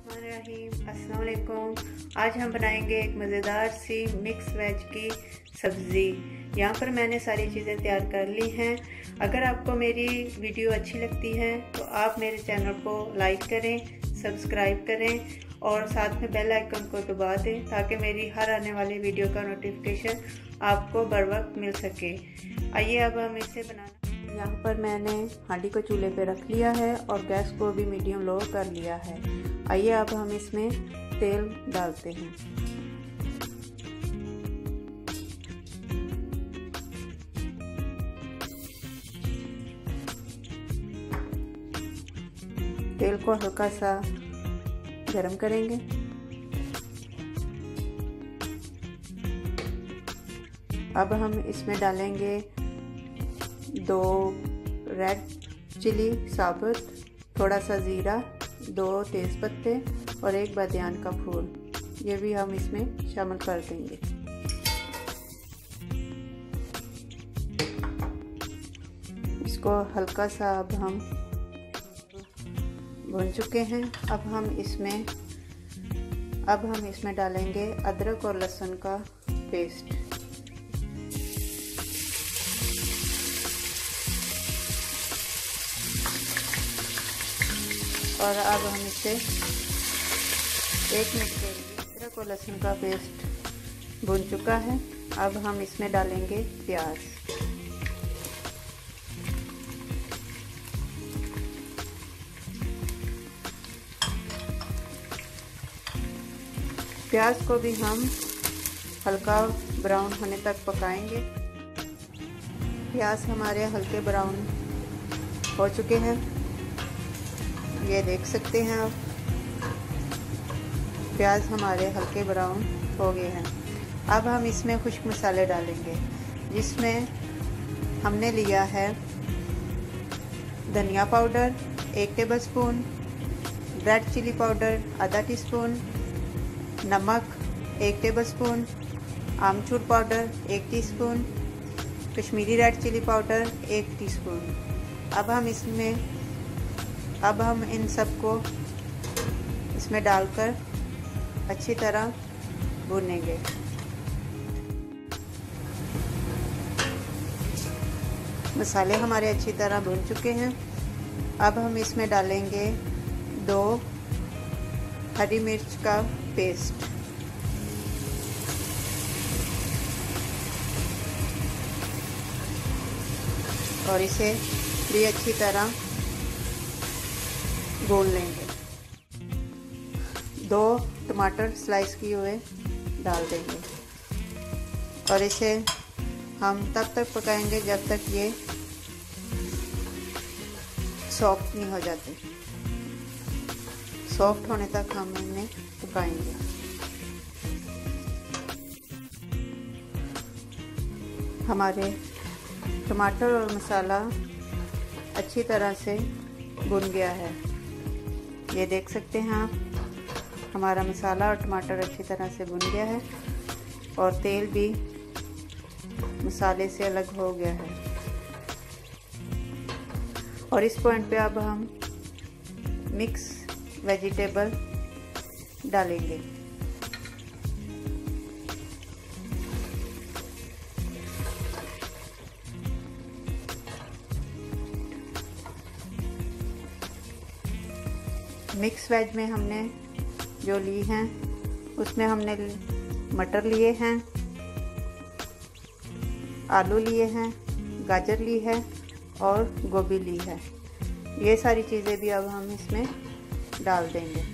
अस्सलाम वालेकुम। आज हम बनाएंगे एक मज़ेदार सी मिक्स वेज की सब्ज़ी। यहाँ पर मैंने सारी चीज़ें तैयार कर ली हैं। अगर आपको मेरी वीडियो अच्छी लगती है तो आप मेरे चैनल को लाइक करें, सब्सक्राइब करें और साथ में बेल आइकन को दबा दें ताकि मेरी हर आने वाली वीडियो का नोटिफिकेशन आपको बर वक्त मिल सके। आइए अब हम इसे बनाना। यहाँ पर मैंने हांडी को चूल्हे पे रख लिया है और गैस को भी मीडियम लो कर लिया है। आइए अब हम इसमें तेल डालते हैं। तेल को हल्का सा गरम करेंगे। अब हम इसमें डालेंगे 2 रेड चिली साबुत, थोड़ा सा ज़ीरा, 2 तेज़पत्ते और 1 बादियान का फूल, ये भी हम इसमें शामिल कर देंगे। इसको हल्का सा अब हम भून चुके हैं। अब हम इसमें डालेंगे अदरक और लहसुन का पेस्ट। और अब हम इसे 1 मिनट के लिए अदरक और लहसुन का पेस्ट भून चुका है। अब हम इसमें डालेंगे प्याज। प्याज को भी हम हल्का ब्राउन होने तक पकाएंगे। प्याज हमारे हल्के ब्राउन हो चुके हैं, ये देख सकते हैं आप। प्याज हमारे हल्के ब्राउन हो गए हैं। अब हम इसमें खुश्क मसाले डालेंगे, जिसमें हमने लिया है धनिया powder 1 tablespoon, red chilli powder आधा टीस्पून, नमक 1 टेबलस्पून, आमचूर powder 1 teaspoon, Kashmiri red chilli powder 1 teaspoon. अब हम इन सबको इसमें डालकर अच्छी तरह भूनेंगे। मसाले हमारे अच्छी तरह भून चुके हैं। अब हम इसमें डालेंगे 2 हरी मिर्च का पेस्ट। और इसे भी अच्छी तरह भून लेंगे। 2 टमाटर स्लाइस किए हुए डाल देंगे और इसे हम तब तक पकाएंगे जब तक ये सॉफ्ट नहीं हो जाते। सॉफ्ट होने तक हम इन्हें पकाएंगे। हमारे टमाटर और मसाला अच्छी तरह से भुन गया है, ये देख सकते हैं आप। हमारा मसाला और टमाटर अच्छी तरह से भुन गया है और तेल भी मसाले से अलग हो गया है। और इस पॉइंट पे अब हम मिक्स वेजिटेबल डालेंगे। मिक्स वेज में हमने जो ली हैं उसमें हमने मटर लिए हैं, आलू लिए हैं, गाजर ली है और गोभी ली है। ये सारी चीज़ें भी अब हम इसमें डाल देंगे।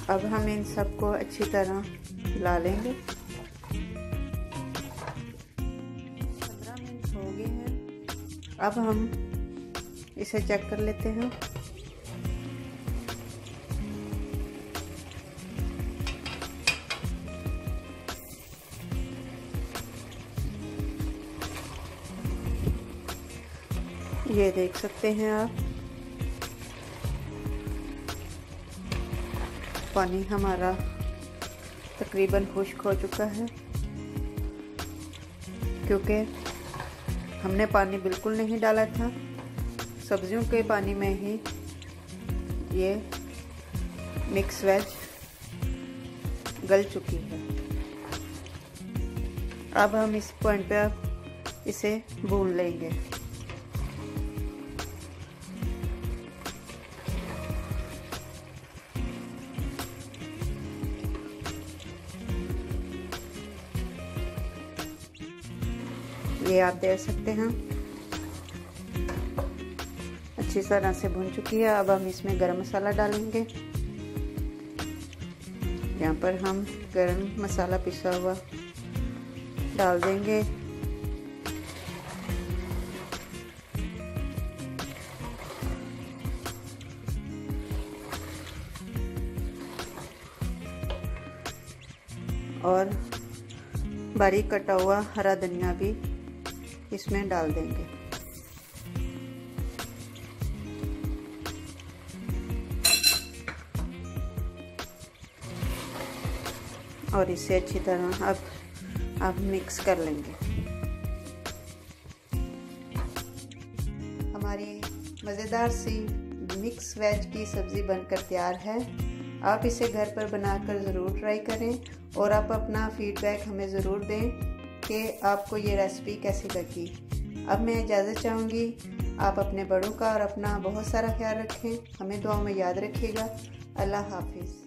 अब हम इन सबको अच्छी तरह हिला लेंगे। 15 मिनट हो गए हैं। अब हम इसे चेक कर लेते हैं। ये देख सकते हैं आप, पानी हमारा तकरीबन खुश्क हो चुका है, क्योंकि हमने पानी बिल्कुल नहीं डाला था। सब्जियों के पानी में ही ये मिक्स वेज गल चुकी है। अब हम इस पॉइंट पे इसे भून लेंगे। ये आप देख सकते हैं अच्छी तरह से भुन चुकी है। अब हम इसमें गरम मसाला डालेंगे। यहाँ पर हम गरम मसाला पिसा हुआ डाल देंगे। और बारीक कटा हुआ हरा धनिया भी इसमें डाल देंगे। और इसे अच्छी तरह अब मिक्स कर लेंगे। हमारी मज़ेदार सी मिक्स वेज की सब्ज़ी बनकर तैयार है। आप इसे घर पर बनाकर ज़रूर ट्राई करें और आप अपना फीडबैक हमें ज़रूर दें कि आपको ये रेसिपी कैसी लगी। अब मैं इजाज़त चाहूँगी। आप अपने बड़ों का और अपना बहुत सारा ख्याल रखें। हमें दुआओं में याद रखिएगा। अल्लाह हाफिज़।